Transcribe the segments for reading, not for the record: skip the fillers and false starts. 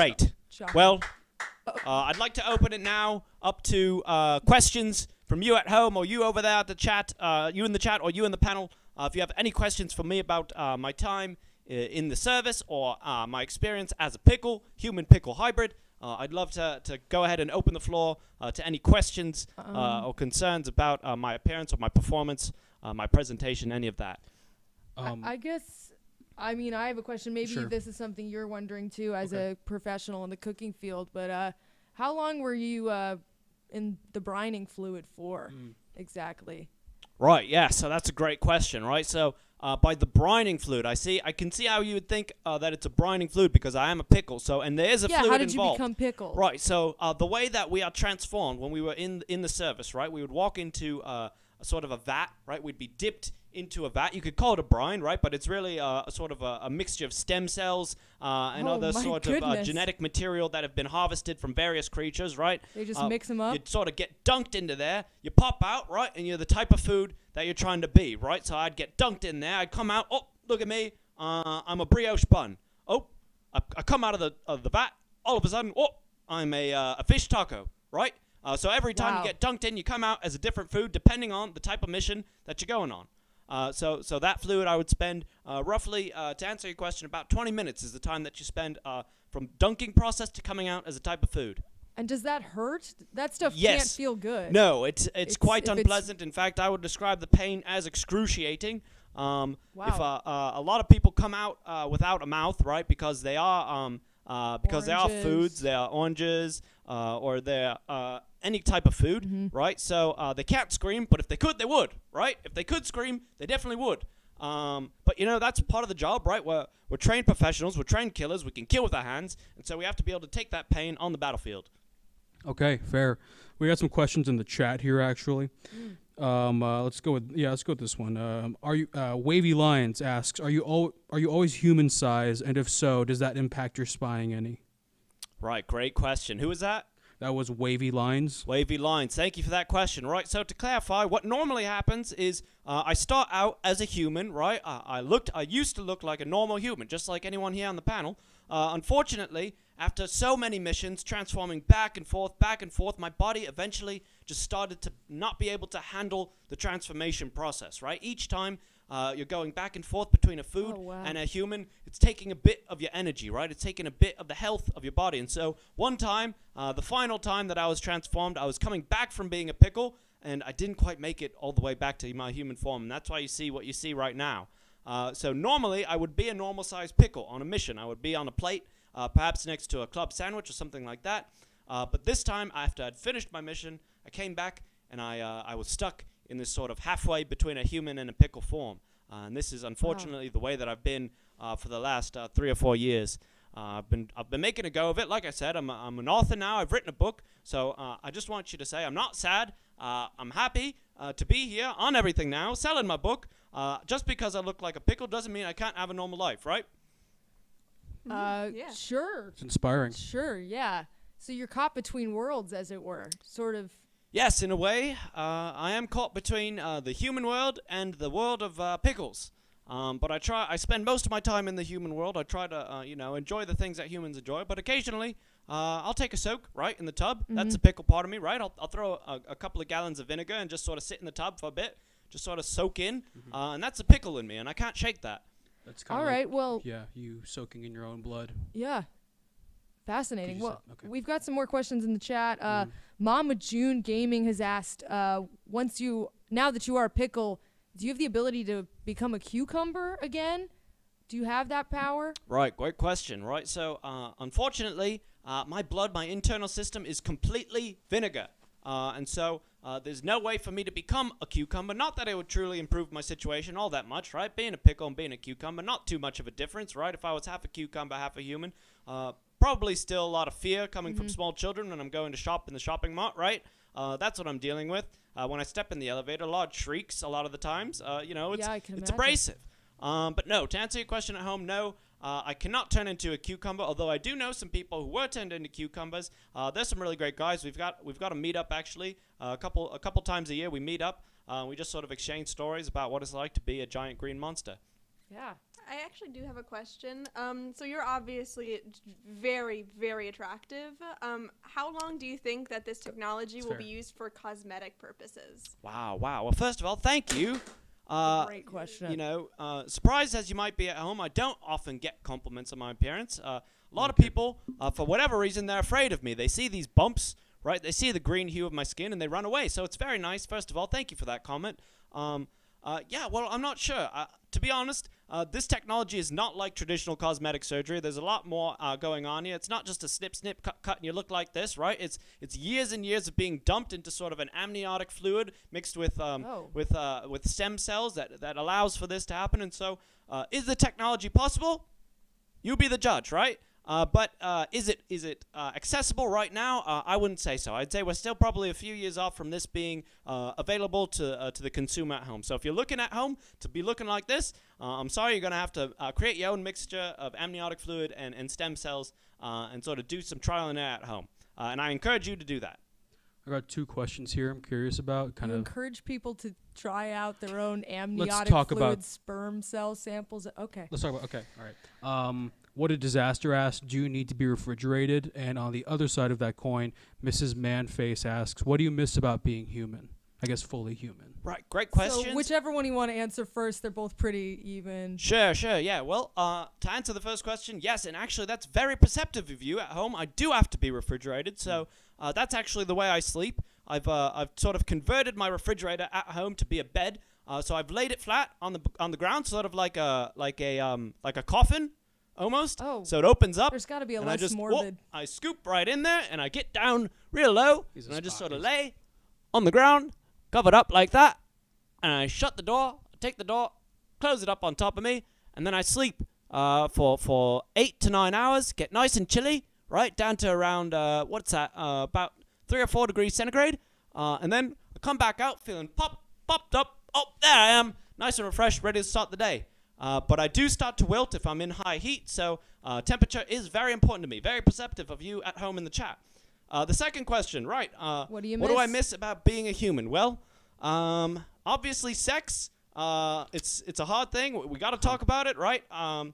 Great. Chocolate. Well, I'd like to open it now up to questions from you at home, or you over there at the chat, you in the chat, or you in the panel. If you have any questions for me about my time in the service, or my experience as a pickle, human pickle hybrid, I'd love to go ahead and open the floor to any questions or concerns about my appearance or my performance, my presentation, any of that. I guess, I mean, I have a question. Maybe this is something you're wondering too as a professional in the cooking field, but how long were you in the brining fluid for exactly? Right, yeah, so that's a great question, right? So by the brining fluid, I can see how you would think that it's a brining fluid because I am a pickle. So, and there is a fluid involved. Yeah, how did you become pickle? Right, so the way that we are transformed when we were in the service, right? We would walk into a sort of a vat, right? We'd be dipped into a vat. You could call it a brine, right? But it's really a sort of a mixture of stem cells and other sort of genetic material that have been harvested from various creatures, right? They just mix them up? You'd sort of get dunked into there. You pop out, right? And you're the type of food that you're trying to be, right? So I'd get dunked in there. I'd come out. Oh, look at me. I'm a brioche bun. Oh, I come out of the vat. All of a sudden, oh, I'm a fish taco, right? So every time you get dunked in, you come out as a different food depending on the type of mission that you're going on. So that fluid I would spend roughly, to answer your question, about 20 minutes is the time that you spend from dunking process to coming out as a type of food. And does that hurt? That stuff can't feel good. No, it's quite unpleasant. In fact, I would describe the pain as excruciating. If a lot of people come out without a mouth, right, because they are foods, they are oranges, or they're any type of food, right? So they can't scream, but if they could, they would, right? If they could scream, they definitely would. But you know, that's part of the job, right? We're trained professionals, we're trained killers, we can kill with our hands, and so we have to be able to take that pain on the battlefield. Okay, fair. We got some questions in the chat here, actually. Let's go with this one. Wavy Lions asks, are you always human size, and if so, does that impact your spying any? Right, great question. Who was that? That was Wavy Lines. Wavy Lines. Thank you for that question. Right, so to clarify, what normally happens is I start out as a human, right? I used to look like a normal human, just like anyone here on the panel. Unfortunately, after so many missions, transforming back and forth, my body eventually just started to not be able to handle the transformation process, right? Each time you're going back and forth between a food and a human, it's taking a bit of your energy, right? It's taking a bit of the health of your body. And so one time, the final time that I was transformed, I was coming back from being a pickle, and I didn't quite make it all the way back to my human form. And that's why you see what you see right now. So normally, I would be a normal-sized pickle on a mission. I would be on a plate, perhaps next to a club sandwich or something like that. But this time, after I'd finished my mission, I came back, and I was stuck in this sort of halfway between a human and a pickle form. And this is unfortunately the way that I've been for the last 3 or 4 years. I've been making a go of it. Like I said, I'm an author now. I've written a book. So I just want you to say I'm not sad. I'm happy to be here on Everything Now, selling my book. Just because I look like a pickle doesn't mean I can't have a normal life, right? Yeah. Sure. It's inspiring. Sure, yeah. So you're caught between worlds, as it were, sort of. Yes, in a way. I am caught between the human world and the world of pickles. But I spend most of my time in the human world. I try to, enjoy the things that humans enjoy. But occasionally, I'll take a soak, right, in the tub. That's a pickle part of me, right? I'll throw a couple of gallons of vinegar and just sort of sit in the tub for a bit, just sort of soak in. And that's a pickle in me, and I can't shake that. That's kind of you soaking in your own blood. Yeah. Fascinating. Well, we've got some more questions in the chat. Mama June Gaming has asked, now that you are a pickle, do you have the ability to become a cucumber again? Do you have that power? Right, great question. Right, so unfortunately, my blood, my internal system is completely vinegar. And so there's no way for me to become a cucumber. Not that it would truly improve my situation all that much, right? Being a pickle and being a cucumber, not too much of a difference, right? If I was half a cucumber, half a human, probably still a lot of fear coming from small children when I'm going to shop in the shopping mart, right? That's what I'm dealing with. When I step in the elevator, a lot of shrieks a lot of the times. It's abrasive. But no, to answer your question at home, no. I cannot turn into a cucumber, although I do know some people who were turned into cucumbers. There's some really great guys. We've got a meetup actually. A couple times a year we meet up. We just sort of exchange stories about what it's like to be a giant green monster. Yeah. I actually do have a question. So you're obviously very, very attractive. How long do you think that this technology will be used for cosmetic purposes? Wow. Well, first of all, thank you. Great question. You know, surprised as you might be at home, I don't often get compliments on my appearance. A lot of people, for whatever reason, they're afraid of me. They see these bumps, right? They see the green hue of my skin, and they run away. So it's very nice. First of all, thank you for that comment. Yeah, well, I'm not sure. To be honest, this technology is not like traditional cosmetic surgery. There's a lot more going on here. It's not just a snip, cut, and you look like this, right? It's years and years of being dumped into sort of an amniotic fluid mixed with stem cells that allows for this to happen. And so, is the technology possible? You be the judge, right? But is it accessible right now? I wouldn't say so. I'd say we're still probably a few years off from this being available to the consumer at home. So if you're looking at home to be looking like this, I'm sorry, you're going to have to create your own mixture of amniotic fluid and stem cells and sort of do some trial and error at home. And I encourage you to do that. I got 2 questions here I'm curious about. You encourage people to try out their own amniotic talk fluid about sperm cell samples. Okay. Let's talk about, okay, all right. What a disaster asks, do you need to be refrigerated? And on the other side of that coin, Mrs. Manface asks, what do you miss about being human? I guess fully human. Right, great questions. So whichever one you want to answer first, they're both pretty even. Sure, yeah. Well, to answer the first question, yes, and actually that's very perceptive of you at home. I do have to be refrigerated, so that's actually the way I sleep. I've sort of converted my refrigerator at home to be a bed. So I've laid it flat on the ground, sort of like a coffin. Almost. Oh. So it opens up. There's got to be a and less morbid. I scoop right in there, and I get down real low, and I just sort of lay on the ground, covered up like that, and I shut the door, take the door, close it up on top of me, and then I sleep for 8 to 9 hours, get nice and chilly, right, down to around, what's that, about 3 or 4 degrees centigrade, and then I come back out feeling popped up. Oh, there I am, nice and refreshed, ready to start the day. But I do start to wilt if I'm in high heat, so temperature is very important to me. Very perceptive of you at home in the chat. The second question, right. What do you miss? What do I miss about being a human? Well, obviously sex. It's a hard thing. We got to talk about it, right? I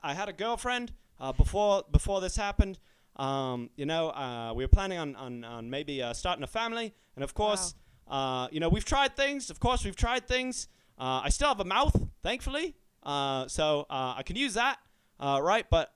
had a girlfriend before this happened. We were planning on maybe starting a family, and of course, we've tried things. Of course, we've tried things. I still have a mouth, thankfully, so I can use that, right? But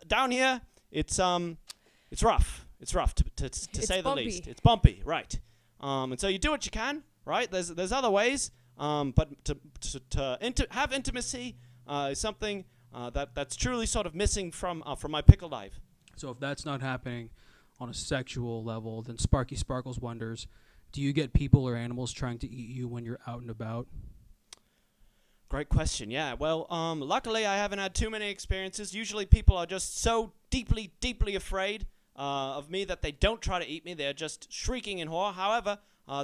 down here, it's rough. It's rough to say the least. It's bumpy, right? And so you do what you can, right? There's other ways, but to have intimacy is something that's truly sort of missing from my pickle life. So if that's not happening on a sexual level, then Sparky Sparkles wonders, do you get people or animals trying to eat you when you're out and about? Great question. Yeah. Well, luckily I haven't had too many experiences. Usually people are just so deeply afraid of me that they don't try to eat me. They're just shrieking in horror. However,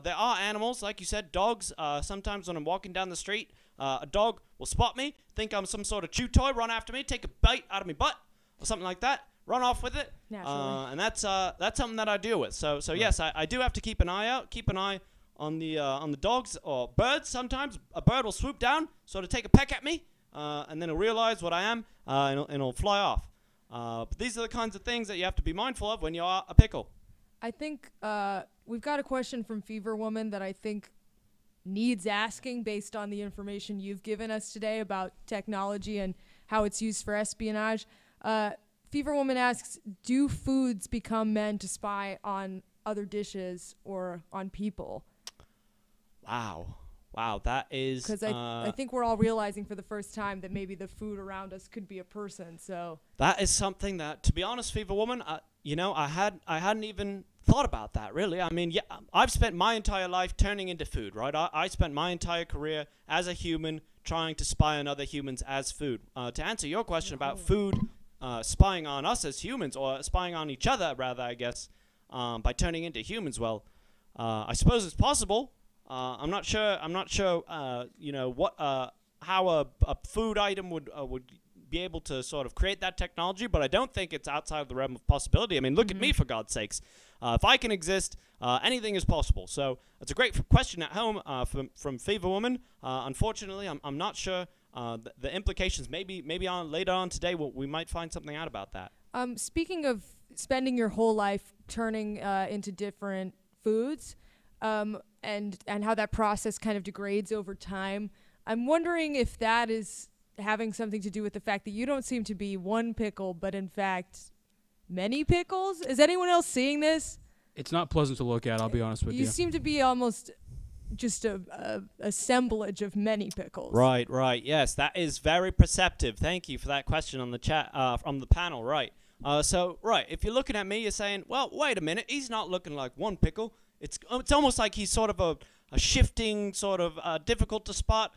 there are animals, like you said, dogs. Sometimes when I'm walking down the street, a dog will spot me, think I'm some sort of chew toy, run after me, take a bite out of my butt or something like that, run off with it. And that's something that I deal with. So right. Yes, I do have to keep an eye out, keep an eye on the dogs or birds. Sometimes a bird will swoop down, sort of take a peck at me, and then it'll realize what I am, and it'll fly off. But these are the kinds of things that you have to be mindful of when you are a pickle. I think we've got a question from Fever Woman that I think needs asking based on the information you've given us today about technology and how it's used for espionage. Fever Woman asks, do foods become meant to spy on other dishes or on people? Wow, that is... Because I think we're all realizing for the first time that maybe the food around us could be a person, so... That is something that, to be honest, Fever Woman, I hadn't even thought about that, really. I mean, yeah, I've spent my entire life turning into food, right? I spent my entire career as a human trying to spy on other humans as food. To answer your question about food spying on us as humans, or spying on each other, rather, I guess, by turning into humans, well, I suppose it's possible. I'm not sure. How a food item would be able to sort of create that technology, but I don't think it's outside of the realm of possibility. I mean, look at me, for God's sakes. If I can exist, anything is possible. So it's a great question at home from Fever Woman. Unfortunately, I'm not sure the implications, maybe on later on today, we might find something out about that. Speaking of spending your whole life turning into different foods, and how that process kind of degrades over time, I'm wondering if that is having something to do with the fact that you don't seem to be one pickle, but in fact many pickles. Is anyone else seeing this? It's not pleasant to look at, I'll be honest with you. You seem to be almost just a assemblage of many pickles. Right. Yes, that is very perceptive. Thank you for that question on the chat, from the panel. Right. If you're looking at me, you're saying, well, wait a minute, he's not looking like one pickle. It's almost like he's sort of a shifting, sort of difficult to spot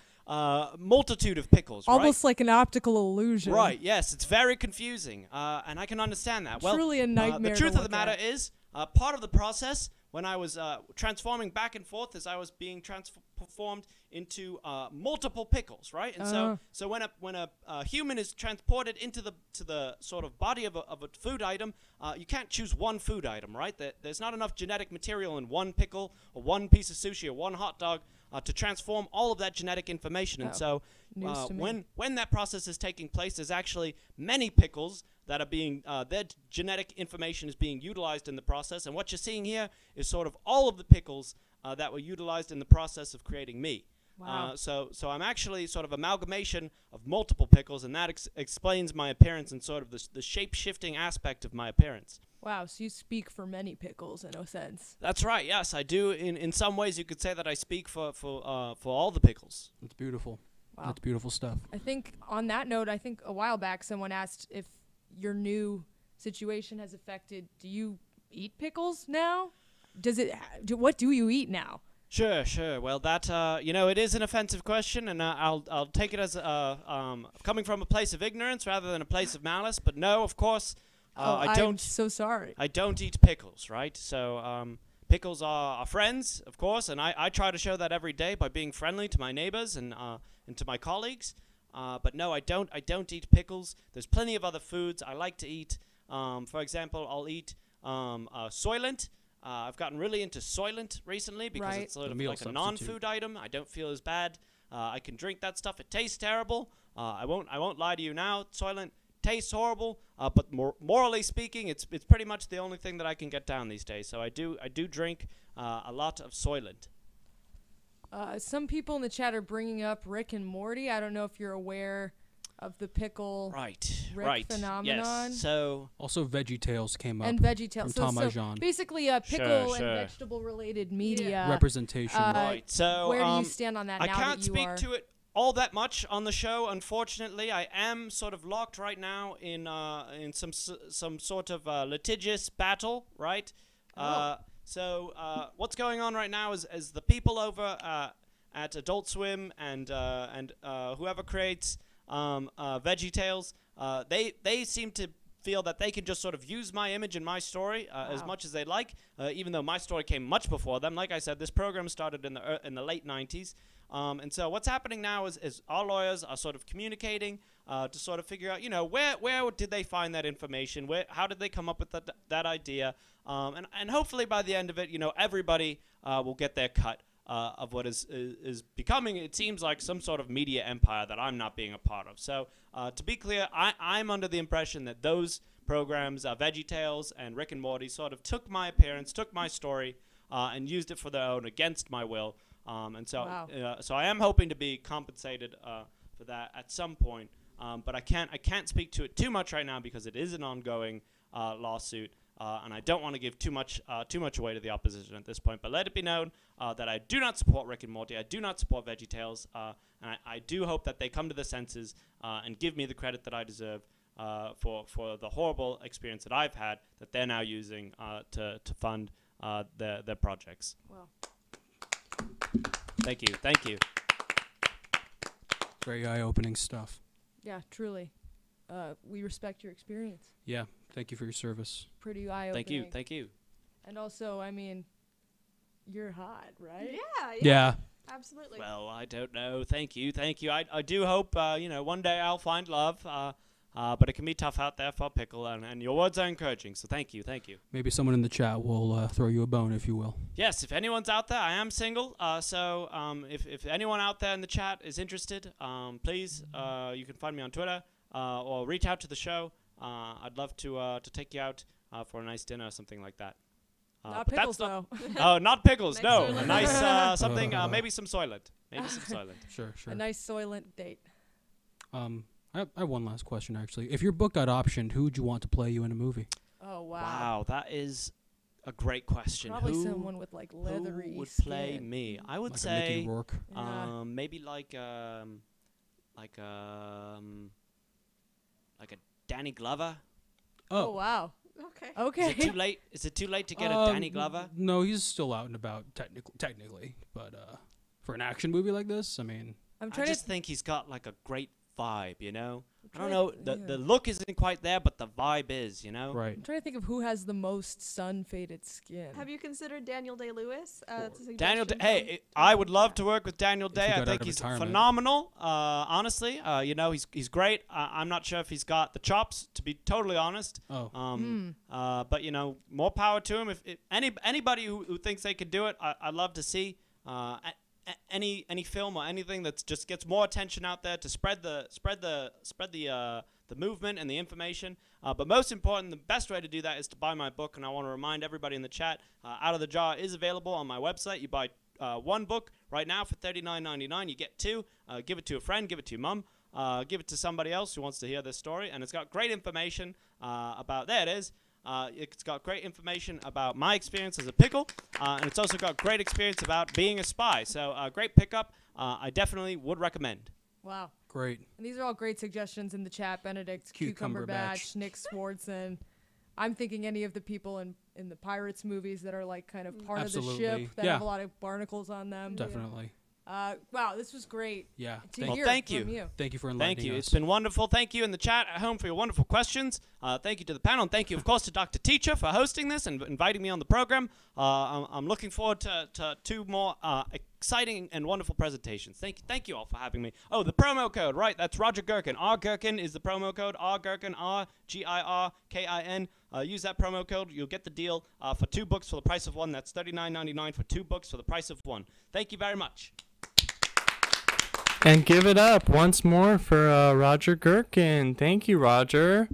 multitude of pickles. Almost right? like an optical illusion. Right. Yes, it's very confusing, and I can understand that. Truly a nightmare. The truth to of the matter is, part of the process when I was transforming back and forth, as I was being transformed into multiple pickles, right? And so when a human is transported into the sort of body of a food item, you can't choose one food item, right? There's not enough genetic material in one pickle or one piece of sushi or one hot dog to transform all of that genetic information. And so when that process is taking place, there's actually many pickles that are being, their genetic information is being utilized in the process. And what you're seeing here is sort of all of the pickles that were utilized in the process of creating me. Wow. So I'm actually sort of amalgamation of multiple pickles, and that explains my appearance and sort of the shape-shifting aspect of my appearance. Wow, so you speak for many pickles in a sense. That's right, yes, I do. In some ways, you could say that I speak for all the pickles. That's beautiful. Wow. That's beautiful stuff. I think on that note, I think a while back someone asked if your new situation has affected, do you eat pickles now? What do you eat now? Sure. Well, that it is an offensive question, and I'll take it as coming from a place of ignorance rather than a place of malice. But no, of course, I don't. I'm so sorry. I don't eat pickles, right? So pickles are friends, of course, and I try to show that every day by being friendly to my neighbors and to my colleagues. But no, I don't eat pickles. There's plenty of other foods I like to eat. For example, I'll eat Soylent. I've gotten really into Soylent recently because it's sort of like a non-food item. I don't feel as bad. I can drink that stuff. It tastes terrible. I won't lie to you now. Soylent tastes horrible, but morally speaking, it's pretty much the only thing that I can get down these days. So I do drink a lot of Soylent. Some people in the chat are bringing up Rick and Morty. I don't know if you're aware of the pickle Rick phenomenon. Yes. So also VeggieTales came up. And VeggieTales. From Tom so basically pickle and vegetable related media. Representation. Right. So where do you stand on that now that you are? I can't speak to it all that much on the show, unfortunately. I am sort of locked right now in some sort of litigious battle, right? So what's going on right now is the people over at Adult Swim and whoever creates VeggieTales, they seem to feel that they can just sort of use my image and my story as much as they like, even though my story came much before them. Like I said, this program started in the late 90s. And so what's happening now is our lawyers are sort of communicating to sort of figure out, where did they find that information? How did they come up with that idea? And hopefully by the end of it, everybody will get their cut of what is becoming, it seems like, some sort of media empire that I'm not being a part of. So to be clear, I'm under the impression that those programs, VeggieTales and Rick and Morty, sort of took my appearance, took my story, and used it for their own against my will. So I am hoping to be compensated for that at some point. But I can't speak to it too much right now because it is an ongoing lawsuit. And I don't want to give too much away to the opposition at this point. But let it be known that I do not support Rick and Morty. I do not support VeggieTales. And I do hope that they come to their senses and give me the credit that I deserve for the horrible experience that I've had that they're now using to fund their projects. Wow. Thank you. Very eye-opening stuff. Yeah, truly. We respect your experience. Yeah, thank you for your service. Pretty eye-opening. Thank you. And also, I mean, you're hot, right? Yeah. Absolutely. Well, I don't know. Thank you. I do hope, one day I'll find love. but it can be tough out there for Pickle, and your words are encouraging, so thank you. Maybe someone in the chat will throw you a bone, if you will. Yes, if anyone's out there, I am single, so if anyone out there in the chat is interested, please, you can find me on Twitter or reach out to the show. I'd love to take you out for a nice dinner or something like that. Not Pickles, though. Oh, not Pickles, Nice no. Soylent. A nice something, maybe some Soylent. Sure. A nice Soylent date. I have one last question, actually. If your book got optioned, who would you want to play you in a movie? Oh, wow. Wow, that is a great question. Probably someone with, like, leathery who would skin. play me? I would Like a say Mickey Rourke. Yeah. maybe like a Danny Glover. Oh, wow. Okay. Okay. Is it too late? Is it too late to get a Danny Glover? No, he's still out and about technically, but for an action movie like this, I mean, I'm I trying just to think he's got like a great vibe, you know? I trying don't to know, th- the look isn't quite there, but the vibe is, you know? right. I'm trying to think of who has the most sun-faded skin. Have you considered Daniel Day-Lewis? Daniel Day, I would love to work with Daniel he Day. got I out think of he's retirement. phenomenal, honestly. You know, he's great. I'm not sure if he's got the chops, to be totally honest. But, you know, more power to him. If anybody who thinks they could do it, I'd love to see. Any film or anything that just gets more attention out there to spread the movement and the information. But most important, the best way to do that is to buy my book. And I want to remind everybody in the chat, Out of the Jar is available on my website. You buy one book right now for $39.99. You get two. Give it to a friend. Give it to your mom. Give it to somebody else who wants to hear this story. And it's got great information about. There it is. It's got great information about my experience as a pickle, and it's also got great experience about being a spy. So great pickup. I definitely would recommend. Wow. Great. And these are all great suggestions in the chat. Benedict Cucumber Cumberbatch, Nick Swartzen. I'm thinking any of the people in the Pirates movies that are like kind of part of the Absolutely. ship that Yeah. have a lot of barnacles on them. Definitely. Wow, this was great. Yeah. To hear thank from you. you. Thank you for enlightening Thank you. us. It's been wonderful. Thank you in the chat at home for your wonderful questions. Thank you to the panel. And thank you, of course, to Dr. Teacher for hosting this and inviting me on the program. I'm looking forward to two more exciting and wonderful presentations. Thank you all for having me. Oh, the promo code, right? That's Roger Girkin. Girkin is the promo code. Girkin, Girkin. Use that promo code. You'll get the deal for 2 books for the price of one. That's $39.99 for 2 books for the price of one. Thank you very much. And give it up once more for Roger Girkin. Thank you, Roger.